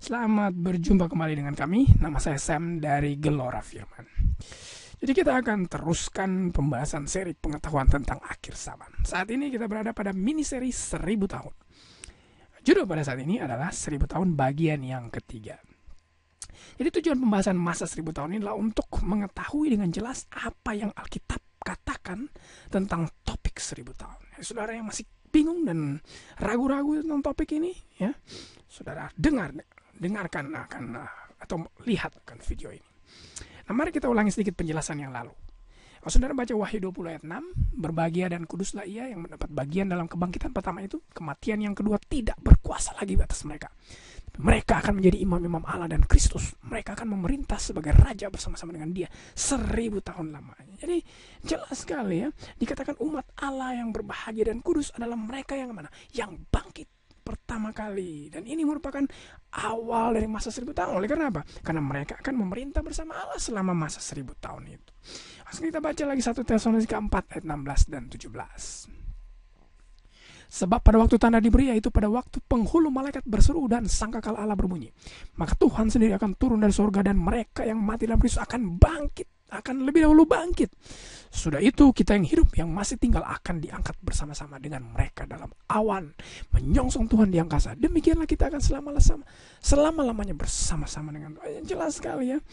Selamat berjumpa kembali dengan kami. Nama saya Sam dari Gelora Firman. Jadi kita akan teruskan pembahasan seri pengetahuan tentang akhir zaman. Saat ini kita berada pada mini seri 1000 tahun. Judul pada saat ini adalah 1000 tahun bagian yang ketiga. Jadi tujuan pembahasan masa 1000 tahun ini adalah untuk mengetahui dengan jelas apa yang Alkitab katakan tentang topik 1000 tahun. Saudara yang masih bingung dan ragu-ragu tentang topik ini, ya, saudara dengarkan atau lihat akan video ini. Nah, mari kita ulangi sedikit penjelasan yang lalu. Kalau saudara baca Wahyu 20 ayat 6, berbahagia dan kuduslah ia yang mendapat bagian dalam kebangkitan pertama itu, kematian yang kedua tidak berkuasa lagi atas mereka. Mereka akan menjadi imam-imam Allah dan Kristus. Mereka akan memerintah sebagai raja bersama-sama dengan dia 1000 tahun lamanya. Jadi jelas sekali, ya, dikatakan umat Allah yang berbahagia dan kudus adalah mereka yang mana? Yang bangkit pertama kali. Dan ini merupakan awal dari masa 1000 tahun. Oleh karena apa? Karena mereka akan memerintah bersama Allah selama masa 1000 tahun itu. Langsung kita baca lagi 1 Tesalonika 4 ayat 16 dan 17. Sebab pada waktu tanda diberi, yaitu pada waktu penghulu malaikat berseru dan sangkakala Allah berbunyi, maka Tuhan sendiri akan turun dari surga dan mereka yang mati dalam Kristus akan bangkit, akan lebih dahulu bangkit. Sudah itu kita yang hidup, yang masih tinggal akan diangkat bersama-sama dengan mereka dalam awan, menyongsong Tuhan di angkasa. Demikianlah kita akan selama-lamanya bersama-sama dengan Tuhan. Jelas sekali, ya.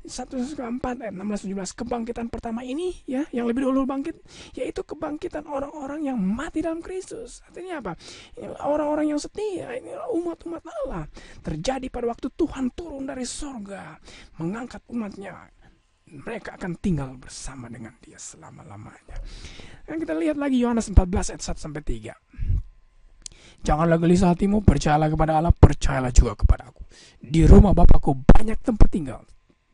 1 Tesalonika 4 ayat 16-17, kebangkitan pertama ini, ya, yang lebih dahulu bangkit, yaitu kebangkitan orang-orang yang mati dalam Kristus. Artinya apa? Orang-orang yang setia, ini umat-umat Allah. Terjadi pada waktu Tuhan turun dari sorga, mengangkat umatnya. Mereka akan tinggal bersama dengan dia selama-lamanya. Dan kita lihat lagi Yohanes 14 ayat 1-3. Janganlah gelisah hatimu, percayalah kepada Allah, percayalah juga kepada aku. Di rumah Bapakku banyak tempat tinggal.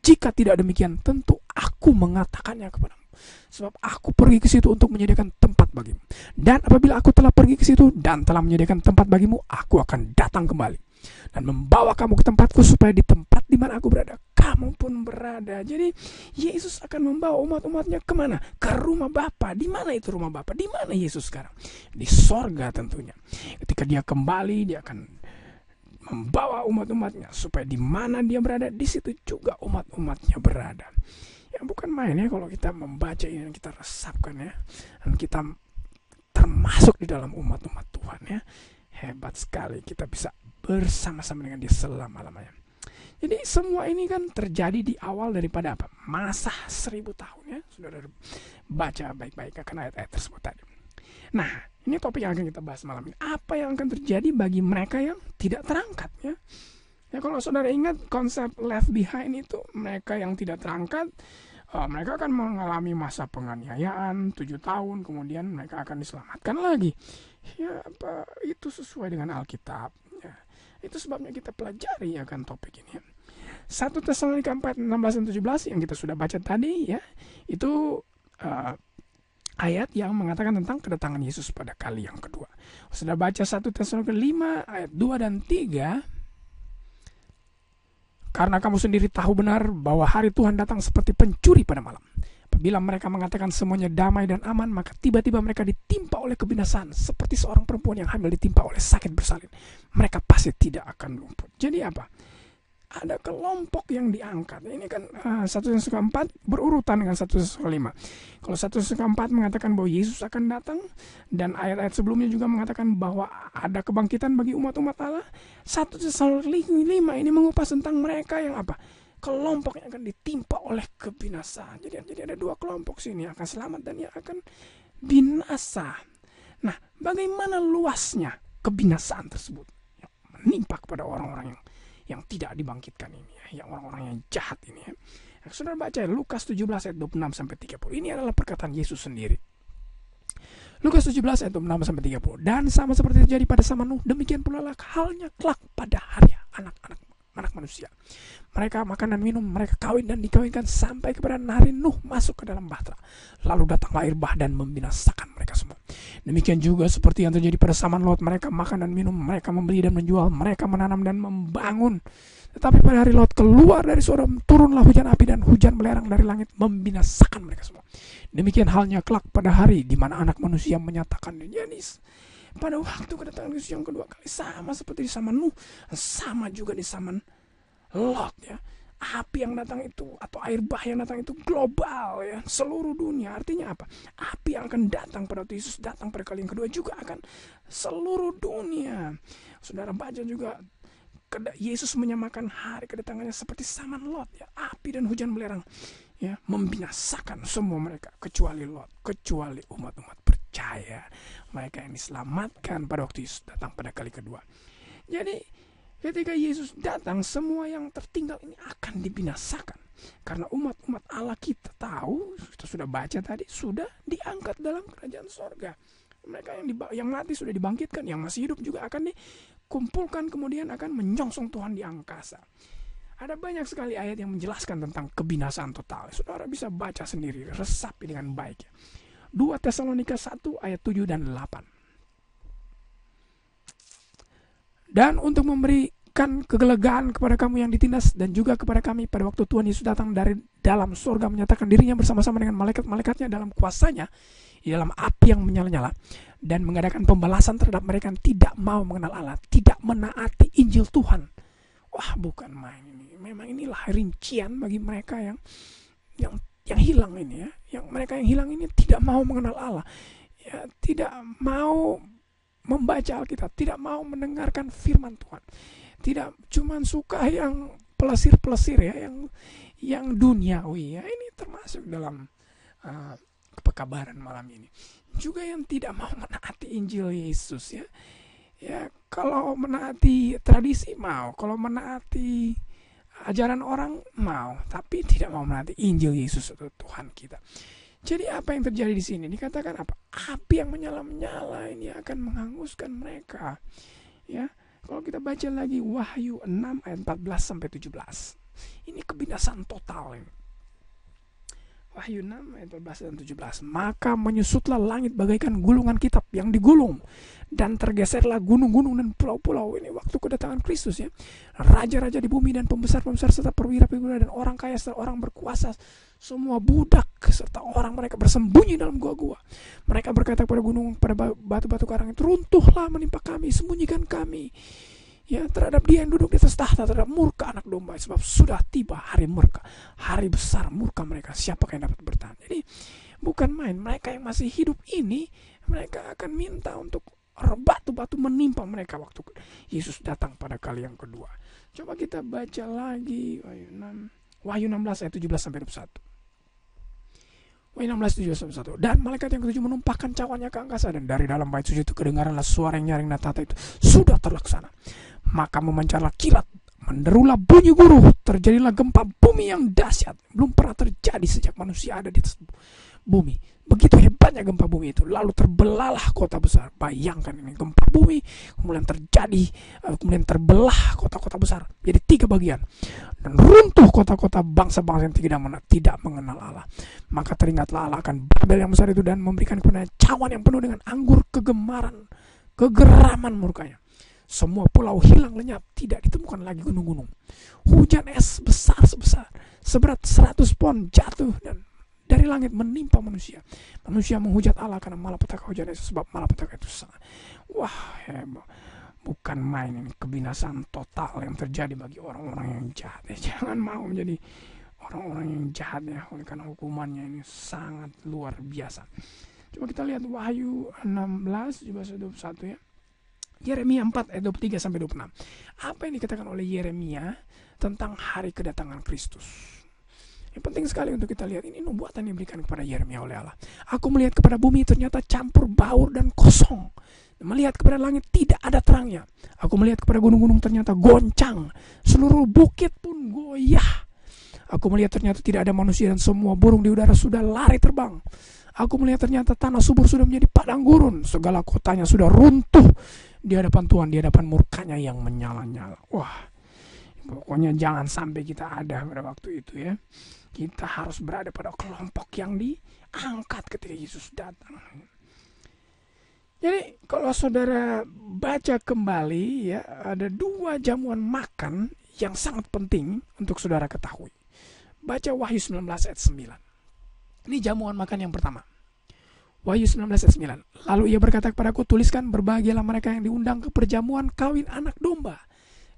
Jika tidak demikian, tentu aku mengatakannya kepadamu. Sebab aku pergi ke situ untuk menyediakan tempat bagimu. Dan apabila aku telah pergi ke situ dan telah menyediakan tempat bagimu, aku akan datang kembali dan membawa kamu ke tempatku, supaya di tempat di mana aku berada, kamu pun berada. Jadi Yesus akan membawa umat-umatnya kemana? Ke rumah Bapa. Di mana itu rumah Bapa? Di mana Yesus sekarang? Di sorga tentunya. Ketika dia kembali, dia akan membawa umat-umatnya supaya di mana dia berada, di situ juga umat-umatnya berada. Ya, bukan main, ya, kalau kita membaca ini dan kita resapkan, ya, dan kita termasuk di dalam umat-umat Tuhan, ya. Hebat sekali kita bisa bersama-sama dengan dia selama-lamanya. Jadi semua ini kan terjadi di awal daripada apa? Masa 1000 tahun, ya. Sudah baca baik-baik akan ayat-ayat tersebut tadi. Nah, ini topik yang akan kita bahas malam ini. Apa yang akan terjadi bagi mereka yang tidak terangkat, ya? Ya, kalau saudara ingat konsep left behind itu, mereka yang tidak terangkat, mereka akan mengalami masa penganiayaan 7 tahun, kemudian mereka akan diselamatkan lagi. Ya, itu sesuai dengan Alkitab, ya. Itu sebabnya kita pelajari akan topik ini, ya. 1 Tesalonika 4, 16 dan 17 yang kita sudah baca tadi, ya, itu ayat yang mengatakan tentang kedatangan Yesus pada kali yang kedua. Sudah baca 1 Tesalonika 5 ayat 2 dan 3. Karena kamu sendiri tahu benar bahwa hari Tuhan datang seperti pencuri pada malam. Apabila mereka mengatakan semuanya damai dan aman, maka tiba-tiba mereka ditimpa oleh kebinasaan, seperti seorang perempuan yang hamil ditimpa oleh sakit bersalin. Mereka pasti tidak akan luput. Jadi apa? Ada kelompok yang diangkat. Ini kan 1 Tesalonika 4 berurutan dengan 1 Tesalonika 5. Kalau 1 Tesalonika 4 mengatakan bahwa Yesus akan datang, dan ayat-ayat sebelumnya juga mengatakan bahwa ada kebangkitan bagi umat-umat Allah, 1 Tesalonika 5 ini mengupas tentang mereka yang apa? Kelompok yang akan ditimpa oleh kebinasaan. Jadi ada dua kelompok sini yang akan selamat dan yang akan binasa. Nah, bagaimana luasnya kebinasaan tersebut yang menimpa kepada orang-orang yang tidak dibangkitkan ini, ya, yang orang-orang yang jahat ini, ya. Saudara baca Lukas 17 ayat 26-30. Ini adalah perkataan Yesus sendiri. Lukas 17 ayat 26-30. Dan sama seperti terjadi pada zaman Nuh, demikian pula lah halnya kelak pada hari anak manusia. Mereka makan dan minum, mereka kawin dan dikawinkan sampai kepada hari Nuh masuk ke dalam bahtera. Lalu datanglah air bah dan membinasakan mereka semua. Demikian juga seperti yang terjadi pada zaman Lot, mereka makan dan minum, mereka membeli dan menjual, mereka menanam dan membangun. Tetapi pada hari Lot keluar dari Sodom, turunlah hujan api dan hujan belerang dari langit, membinasakan mereka semua. Demikian halnya kelak pada hari di mana anak manusia menyatakan. Jadi pada waktu kedatangan Yesus yang kedua kali, sama seperti di zaman Nuh, sama juga di zaman Lot ya. Api yang datang itu atau air bah yang datang itu global ya, seluruh dunia. Artinya apa? Api yang akan datang pada waktu Yesus datang pada kali yang kedua juga akan seluruh dunia. Saudara baca juga, Yesus menyamakan hari kedatangannya seperti zaman Lot ya, api dan hujan belerang ya, membinasakan semua mereka kecuali Lot, kecuali umat-umat percaya, mereka yang diselamatkan pada waktu Yesus datang pada kali kedua. Jadi ketika Yesus datang, semua yang tertinggal ini akan dibinasakan. Karena umat-umat Allah kita tahu, kita sudah baca tadi, sudah diangkat dalam kerajaan sorga. Mereka yang mati sudah dibangkitkan, yang masih hidup juga akan dikumpulkan, kemudian akan menyongsong Tuhan di angkasa. Ada banyak sekali ayat yang menjelaskan tentang kebinasaan total. Saudara bisa baca sendiri, resapi dengan baik. 2 Tesalonika 1 ayat 7 dan 8. Dan untuk memberikan kegelegaan kepada kamu yang ditindas dan juga kepada kami pada waktu Tuhan Yesus datang dari dalam surga menyatakan dirinya bersama-sama dengan malaikat-malaikatnya dalam kuasanya di dalam api yang menyala-nyala dan mengadakan pembalasan terhadap mereka yang tidak mau mengenal Allah, tidak menaati Injil Tuhan. Wah, bukan main ini. Memang inilah rincian bagi mereka yang hilang ini ya. Yang mereka yang hilang ini tidak mau mengenal Allah. Ya, tidak mau membaca Alkitab, tidak mau mendengarkan firman Tuhan. Tidak cuma suka yang pelesir-pelesir ya, yang duniawi ya. Ini termasuk dalam kepekabaran malam ini. Juga yang tidak mau menaati Injil Yesus ya. Ya, kalau menaati tradisi mau, kalau menaati ajaran orang mau, tapi tidak mau menaati Injil Yesus atau Tuhan kita. Jadi apa yang terjadi di sini? Dikatakan apa? Api yang menyala-nyala ini akan menghanguskan mereka. Ya, kalau kita baca lagi Wahyu 6 ayat 14 sampai 17. Ini kebinasaan total ini. Wahyu 6 ayat 14 dan 17. Maka menyusutlah langit bagaikan gulungan kitab yang digulung, dan tergeserlah gunung-gunung dan pulau-pulau. Ini waktu kedatangan Kristus ya. Raja-raja di bumi dan pembesar-pembesar serta perwira-perwira dan orang kaya serta orang berkuasa, semua budak serta orang mereka bersembunyi dalam gua-gua. Mereka berkata kepada gunung, pada batu-batu karang itu, runtuhlah menimpa kami, sembunyikan kami ya terhadap dia yang duduk di atas tahta, terhadap murka anak domba, sebab sudah tiba hari murka, hari besar murka mereka. Siapakah yang dapat bertahan? Jadi bukan main, mereka yang masih hidup ini, mereka akan minta untuk batu-batu menimpa mereka waktu Yesus datang pada kali yang kedua. Coba kita baca lagi Wahyu 16 ayat 17 sampai 21. Wahyu 16:17. Dan malaikat yang ketujuh menumpahkan cawannya ke angkasa, dan dari dalam bait suci itu kedengaranlah suara yang nyaring dan tata itu sudah terlaksana. Maka memancarlah kilat, menderulah bunyi guruh, terjadilah gempa bumi yang dahsyat, belum pernah terjadi sejak manusia ada di atas bumi. Begitu hebatnya gempa bumi itu. Lalu terbelahlah kota besar. Bayangkan ini gempa bumi, kemudian kemudian terbelah kota-kota besar jadi 3 bagian, dan runtuh kota-kota bangsa-bangsa yang tidak mengenal Allah. Maka teringatlah Allah akan Babel yang besar itu, dan memberikan kepada cawan yang penuh dengan anggur kegeraman murkanya. Semua pulau hilang lenyap, tidak ditemukan lagi gunung-gunung. Hujan es besar seberat 100 pon jatuh dan dari langit menimpa manusia. Manusia menghujat Allah karena malapetaka hujan es, sebab malapetaka itu sangat. Wah, hebat. Bukan main ini, kebinasaan total yang terjadi bagi orang-orang yang jahat. Jangan mau menjadi orang-orang yang jahat ya, oleh karena hukumannya ini sangat luar biasa. Coba kita lihat Wahyu 16 21 ya. Yeremia 4 ayat 23 sampai 26. Apa yang dikatakan oleh Yeremia tentang hari kedatangan Kristus? Yang penting sekali untuk kita lihat, ini nubuatan yang diberikan kepada Yeremia oleh Allah. Aku melihat kepada bumi ternyata campur baur dan kosong. Melihat kepada langit tidak ada terangnya. Aku melihat kepada gunung-gunung ternyata goncang. Seluruh bukit pun goyah. Aku melihat ternyata tidak ada manusia, dan semua burung di udara sudah lari terbang. Aku melihat ternyata tanah subur sudah menjadi padang gurun. Segala kotanya sudah runtuh di hadapan Tuhan, di hadapan murkanya yang menyala-nyala. Wah, pokoknya jangan sampai kita ada pada waktu itu ya. Kita harus berada pada kelompok yang diangkat ketika Yesus datang. Jadi kalau saudara baca kembali ya, ada 2 jamuan makan yang sangat penting untuk saudara ketahui. Baca Wahyu 19 ayat 9. Ini jamuan makan yang pertama. Wahyu 19 ayat 9. Lalu ia berkata kepadaku, tuliskan, berbahagialah mereka yang diundang ke perjamuan kawin anak domba.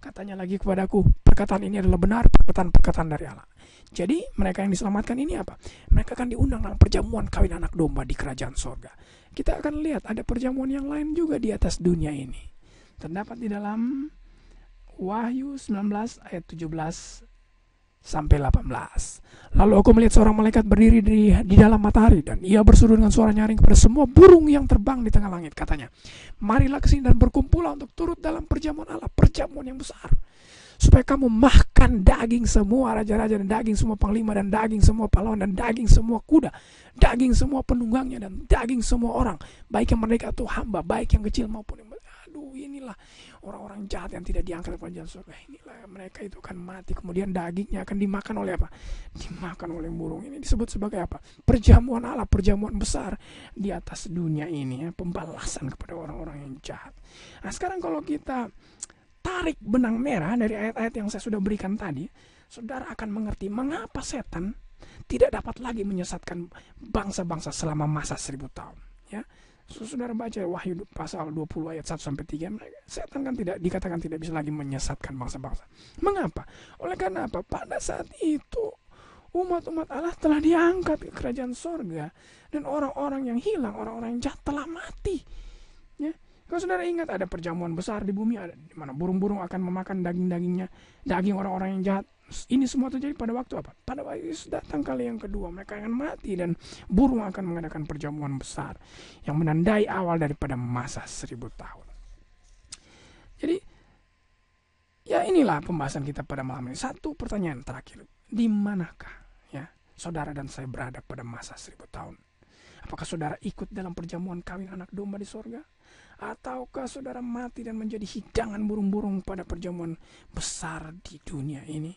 Katanya lagi kepadaku, perkataan ini adalah benar, perkataan dari Allah. Jadi mereka yang diselamatkan ini apa? Mereka akan diundang dalam perjamuan kawin anak domba di kerajaan sorga. Kita akan lihat ada perjamuan yang lain juga di atas dunia ini. Terdapat di dalam Wahyu 19 ayat 17 sampai 18. Lalu aku melihat seorang malaikat berdiri di dalam matahari, dan ia berseru dengan suara nyaring kepada semua burung yang terbang di tengah langit. Katanya, marilah ke sini dan berkumpullah untuk turut dalam perjamuan Allah, perjamuan yang besar, supaya kamu makan daging semua raja-raja, dan daging semua panglima, dan daging semua pahlawan, dan daging semua kuda, daging semua penunggangnya, dan daging semua orang, baik yang merdeka atau hamba, baik yang kecil maupun yang besar. Aduh, inilah orang-orang jahat yang tidak diangkat ke kerajaan surga. Inilah mereka itu akan mati, kemudian dagingnya akan dimakan oleh apa? Dimakan oleh burung. Ini disebut sebagai apa? Perjamuan Allah, perjamuan besar di atas dunia ini, ya, pembalasan kepada orang-orang yang jahat. Nah, sekarang kalau kita tarik benang merah dari ayat-ayat yang saya sudah berikan tadi, saudara akan mengerti mengapa setan tidak dapat lagi menyesatkan bangsa-bangsa selama masa 1000 tahun. Ya, saudara baca Wahyu pasal 20 ayat 1-3, setan kan dikatakan tidak bisa lagi menyesatkan bangsa-bangsa. Mengapa? Oleh karena apa? Pada saat itu umat-umat Allah telah diangkat ke kerajaan sorga, dan orang-orang yang hilang, orang-orang yang jahat telah mati. Ya, kalau saudara ingat ada perjamuan besar di bumi, ada di mana burung-burung akan memakan daging-dagingnya, daging orang-orang yang jahat. Ini semua terjadi pada waktu apa? Pada waktu Yesus datang kali yang kedua, mereka akan mati dan burung akan mengadakan perjamuan besar yang menandai awal daripada masa 1000 tahun. Jadi, ya inilah pembahasan kita pada malam ini. Satu pertanyaan terakhir, di manakah ya saudara dan saya berada pada masa 1000 tahun? Apakah saudara ikut dalam perjamuan kawin anak domba di sorga? Ataukah saudara mati dan menjadi hidangan burung-burung pada perjamuan besar di dunia ini?